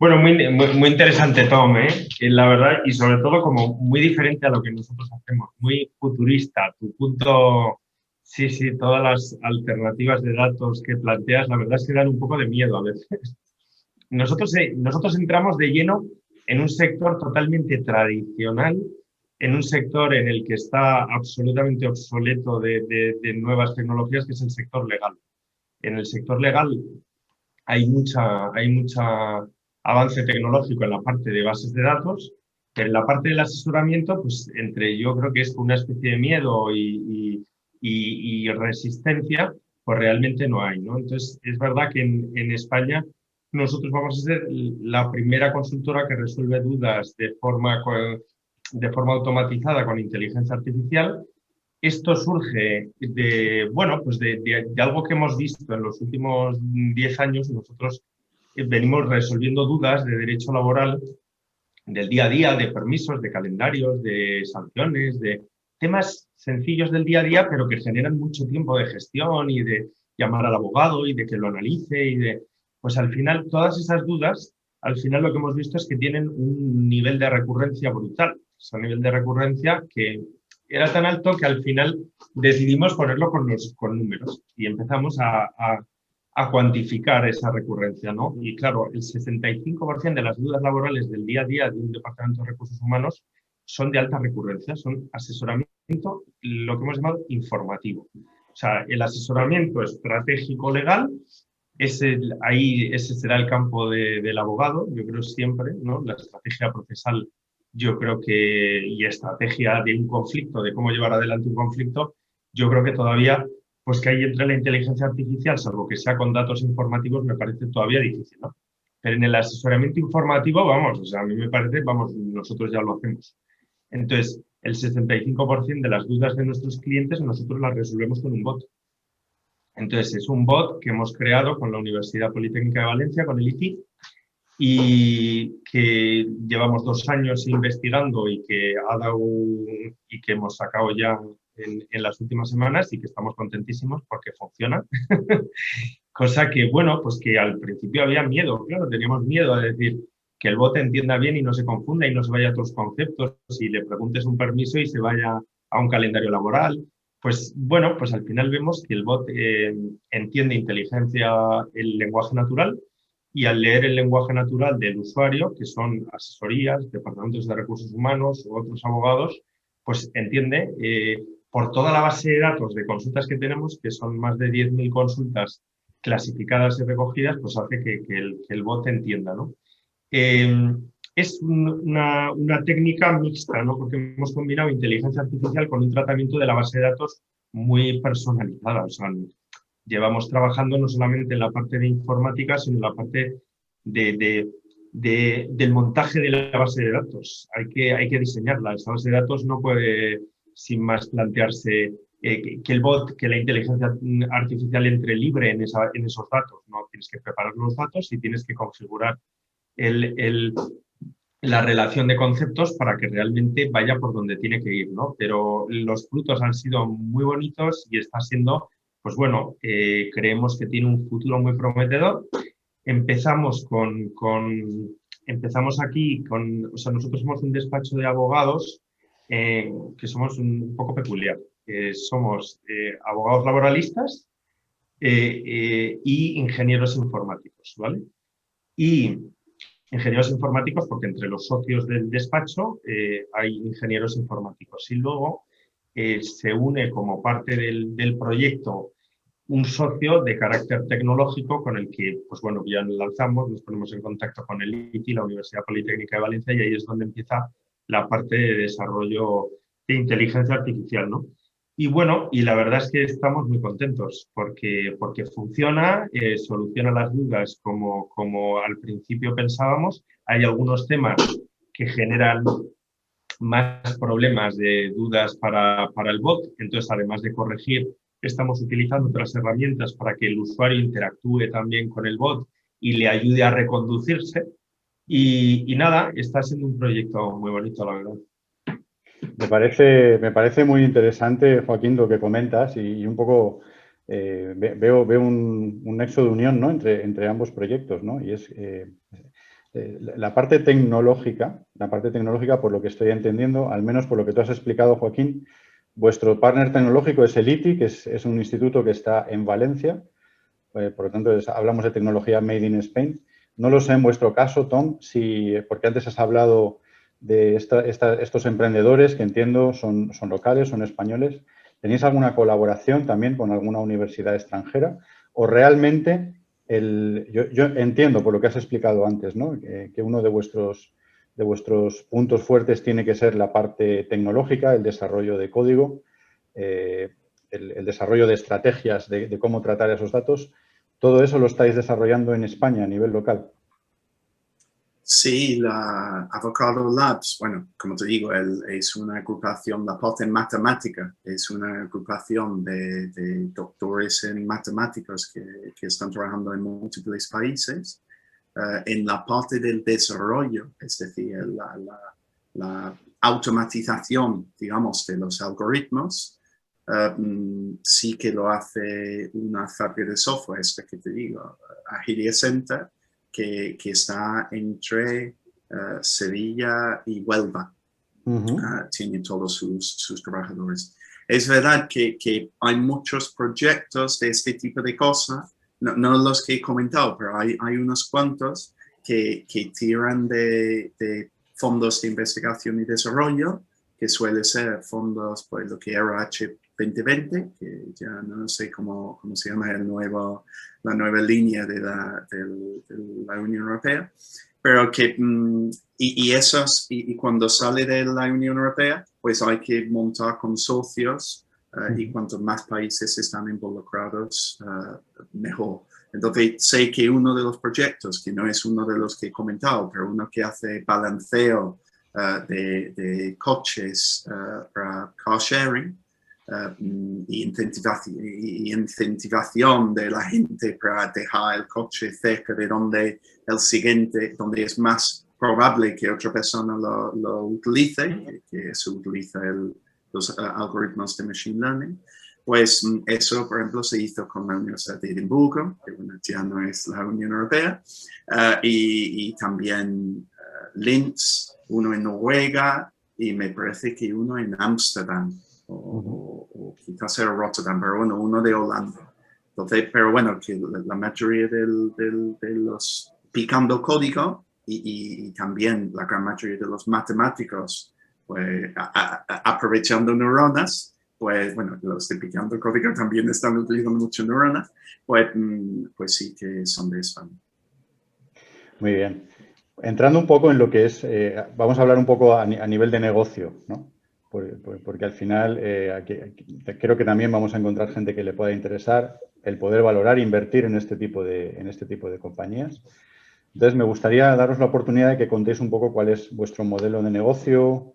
Bueno, muy interesante, Tom, ¿eh? La verdad, y sobre todo como muy diferente a lo que nosotros hacemos, muy futurista. Tu punto, sí, sí, todas las alternativas de datos que planteas, la verdad es que dan un poco de miedo a veces. Nosotros entramos de lleno en un sector totalmente tradicional, en un sector en el que está absolutamente obsoleto de nuevas tecnologías, que es el sector legal. En el sector legal hay mucha avance tecnológico en la parte de bases de datos, pero en la parte del asesoramiento, pues entre yo creo que es una especie de miedo y resistencia, pues realmente no hay, ¿no? Entonces, es verdad que en España nosotros vamos a ser la primera consultora que resuelve dudas de forma automatizada con inteligencia artificial. Esto surge bueno, pues de algo que hemos visto en los últimos 10 años. Nosotros venimos resolviendo dudas de derecho laboral del día a día, de permisos, de calendarios, de sanciones, de temas sencillos del día a día, pero que generan mucho tiempo de gestión y de llamar al abogado y de que lo analice pues al final, todas esas dudas, al final lo que hemos visto es que tienen un nivel de recurrencia brutal. Es un nivel de recurrencia que era tan alto que al final decidimos ponerlo con números y empezamos a cuantificar esa recurrencia, ¿no? Y claro, el 65% de las dudas laborales del día a día de un departamento de recursos humanos son de alta recurrencia, son asesoramiento, lo que hemos llamado informativo. O sea, el asesoramiento estratégico legal, ese será el campo del abogado, yo creo siempre, ¿no? La estrategia procesal, yo creo que, y estrategia de un conflicto, de cómo llevar adelante un conflicto, yo creo que todavía pues que ahí entre la inteligencia artificial, salvo que sea con datos informativos, me parece todavía difícil, ¿no? Pero en el asesoramiento informativo, vamos, o sea, a mí me parece, vamos, nosotros ya lo hacemos. Entonces, el 65% de las dudas de nuestros clientes nosotros las resolvemos con un bot. Entonces, es un bot que hemos creado con la Universidad Politécnica de Valencia, con el ICI, y que llevamos 2 años investigando y que hemos sacado ya en las últimas semanas y que estamos contentísimos porque funciona. Cosa que, bueno, pues que al principio había miedo, claro, teníamos miedo a decir que el bot entienda bien y no se confunda y no se vaya a otros conceptos y le preguntes un permiso y se vaya a un calendario laboral. Pues bueno, pues al final vemos que el bot entiende el lenguaje natural, y al leer el lenguaje natural del usuario, que son asesorías, departamentos de recursos humanos u otros abogados, pues entiende por toda la base de datos de consultas que tenemos, que son más de 10.000 consultas clasificadas y recogidas, pues hace que el bot entienda, ¿no? Eh, es una técnica mixta, ¿no? Porque hemos combinado inteligencia artificial con un tratamiento de la base de datos muy personalizada. O sea, llevamos trabajando no solamente en la parte de informática, sino en la parte del montaje de la base de datos. Hay que diseñarla. Esa base de datos no puede, sin más, plantearse que el bot, que la inteligencia artificial entre libre en esos datos. No, tienes que preparar los datos y tienes que configurar el, el, la relación de conceptos para que realmente vaya por donde tiene que ir, ¿no? Pero los frutos han sido muy bonitos y está siendo, pues bueno, creemos que tiene un futuro muy prometedor. Empezamos empezamos aquí o sea, nosotros somos un despacho de abogados que somos un poco peculiar. Somos abogados laboralistas y ingenieros informáticos, ¿vale? Y ingenieros informáticos porque entre los socios del despacho hay ingenieros informáticos y luego se une como parte del proyecto un socio de carácter tecnológico con el que, pues bueno, ya lanzamos, nos ponemos en contacto con el ITI, la Universidad Politécnica de Valencia, y ahí es donde empieza la parte de desarrollo de inteligencia artificial, ¿no? Y bueno, y la verdad es que estamos muy contentos porque funciona, soluciona las dudas como al principio pensábamos. Hay algunos temas que generan más problemas de dudas para el bot. Entonces, además de corregir, estamos utilizando otras herramientas para que el usuario interactúe también con el bot y le ayude a reconducirse. Y nada, está siendo un proyecto muy bonito, la verdad. Me parece muy interesante, Joaquín, lo que comentas y un poco veo un nexo de unión, ¿no? entre ambos proyectos, ¿no? Y es la parte tecnológica, por lo que estoy entendiendo, al menos por lo que tú has explicado, Joaquín, vuestro partner tecnológico es el ITI, que es un instituto que está en Valencia. Por lo tanto, hablamos de tecnología made in Spain. No lo sé en vuestro caso, Tom, porque antes has hablado de estos emprendedores que entiendo son locales, son españoles. ¿Tenéis alguna colaboración también con alguna universidad extranjera? ¿O realmente, yo entiendo por lo que has explicado antes, ¿no? Que uno de vuestros puntos fuertes tiene que ser la parte tecnológica, el desarrollo de código, el desarrollo de estrategias de cómo tratar esos datos? ¿Todo eso lo estáis desarrollando en España a nivel local? Sí, la Avocado Labs, bueno, como te digo, es una agrupación, la parte en matemática, es una agrupación de doctores en matemáticas que están trabajando en múltiples países. En la parte del desarrollo, es decir, la automatización, digamos, de los algoritmos, sí que lo hace una fábrica de software, esta que te digo, Agilia Center, que está entre Sevilla y Huelva. Tiene todos sus trabajadores. Es verdad que hay muchos proyectos de este tipo de cosas, no los que he comentado, pero hay unos cuantos que tiran de fondos de investigación y desarrollo, que suele ser fondos, pues lo que era H2020, que ya no sé cómo se llama la nueva línea de la Unión Europea, pero que y cuando sale de la Unión Europea, pues hay que montar consorcios y cuantos más países están involucrados, mejor. Entonces, sé que uno de los proyectos, que no es uno de los que he comentado, pero uno que hace balanceo de coches para car sharing y incentivación de la gente para dejar el coche cerca de donde donde es más probable que otra persona lo utilice, que se utiliza los algoritmos de machine learning. Pues eso, por ejemplo, se hizo con la Universidad de Edimburgo, que bueno, ya no es la Unión Europea, y también Linz, uno en Noruega, y me parece que uno en Ámsterdam, o quizás era Rotterdam, pero bueno, uno de Holanda. Entonces, pero bueno, que la mayoría de los picando código y también la gran mayoría de los matemáticos, pues aprovechando neuronas, pues bueno, los de picando código también están utilizando mucho neuronas, pues sí que son de España. Muy bien. Entrando un poco en lo que es, vamos a hablar un poco a nivel de negocio, ¿no? Porque al final creo que también vamos a encontrar gente que le pueda interesar el poder valorar e invertir en este tipo de compañías. Entonces, me gustaría daros la oportunidad de que contéis un poco cuál es vuestro modelo de negocio,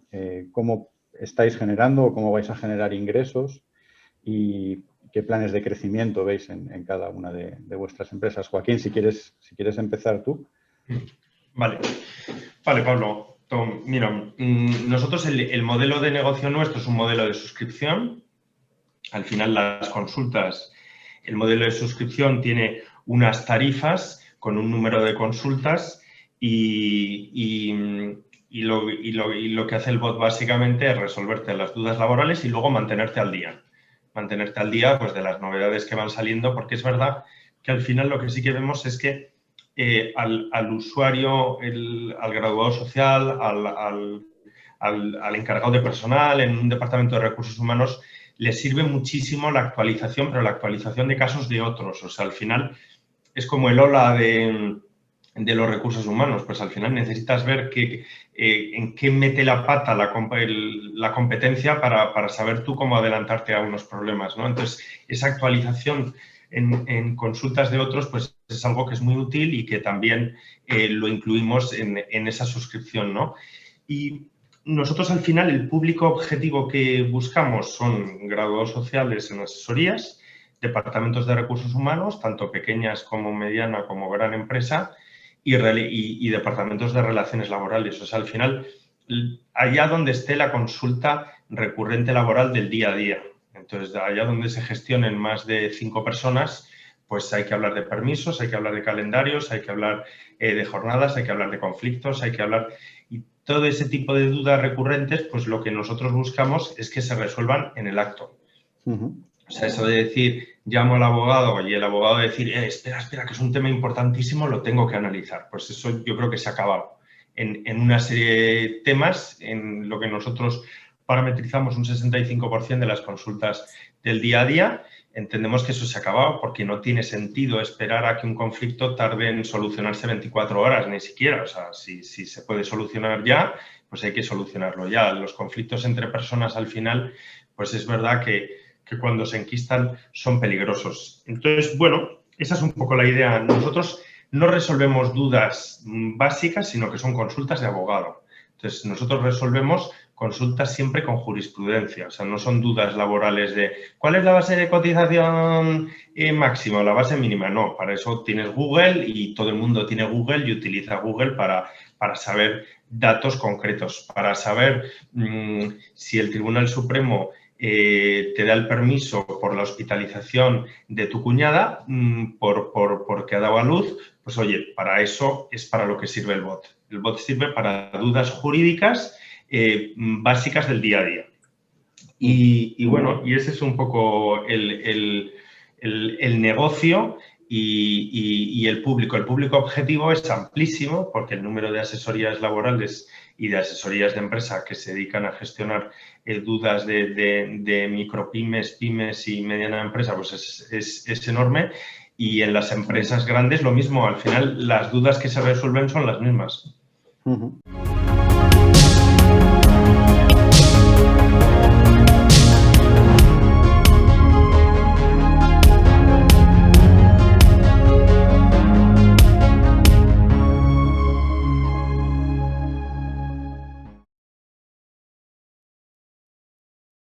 cómo estáis generando o cómo vais a generar ingresos y qué planes de crecimiento veis en cada una de vuestras empresas. Joaquín, si quieres empezar tú. Vale, Pablo. Tom, mira, nosotros el modelo de negocio nuestro es un modelo de suscripción. Al final, las consultas, el modelo de suscripción tiene unas tarifas con un número de consultas y lo que hace el bot básicamente es resolverte las dudas laborales y luego mantenerte al día. Mantenerte al día pues, de las novedades que van saliendo, porque es verdad que al final lo que sí que vemos es que al usuario, al graduado social, al encargado de personal en un departamento de recursos humanos, le sirve muchísimo la actualización, pero la actualización de casos de otros. O sea, al final es como el hola de los recursos humanos. Pues al final necesitas ver en qué mete la pata la competencia para saber tú cómo adelantarte a unos problemas, ¿no? Entonces, esa actualización en consultas de otros, pues es algo que es muy útil y que también lo incluimos en esa suscripción, ¿no? Y nosotros al final el público objetivo que buscamos son graduados sociales en asesorías, departamentos de recursos humanos, tanto pequeñas como mediana como gran empresa, y departamentos de relaciones laborales. O sea, al final, allá donde esté la consulta recurrente laboral del día a día. Entonces, allá donde se gestionen más de 5 personas, pues hay que hablar de permisos, hay que hablar de calendarios, hay que hablar de jornadas, hay que hablar de conflictos, hay que hablar... Y todo ese tipo de dudas recurrentes, pues lo que nosotros buscamos es que se resuelvan en el acto. O sea, eso de decir, llamo al abogado y el abogado decir, espera, que es un tema importantísimo, lo tengo que analizar. Pues eso yo creo que se ha acabado. En una serie de temas, en lo que nosotros parametrizamos un 65% de las consultas del día a día, entendemos que eso se ha acabado porque no tiene sentido esperar a que un conflicto tarde en solucionarse 24 horas, ni siquiera. O sea, si se puede solucionar ya, pues hay que solucionarlo ya. Los conflictos entre personas al final, pues es verdad que cuando se enquistan son peligrosos. Entonces, bueno, esa es un poco la idea. Nosotros no resolvemos dudas básicas, sino que son consultas de abogado. Entonces, nosotros resolvemos consultas siempre con jurisprudencia, o sea, no son dudas laborales de ¿cuál es la base de cotización máxima o la base mínima? No, para eso tienes Google y todo el mundo tiene Google y utiliza Google para saber datos concretos, para saber si el Tribunal Supremo te da el permiso por la hospitalización de tu cuñada porque ha dado a luz, pues oye, para eso es para lo que sirve el bot. El bot sirve para dudas jurídicas básicas del día a día. Y bueno, y ese es un poco el negocio y el público. El público objetivo es amplísimo porque el número de asesorías laborales y de asesorías de empresa que se dedican a gestionar dudas de micropymes, pymes y mediana empresa, pues es enorme. Y en las empresas grandes lo mismo. Al final, las dudas que se resuelven son las mismas.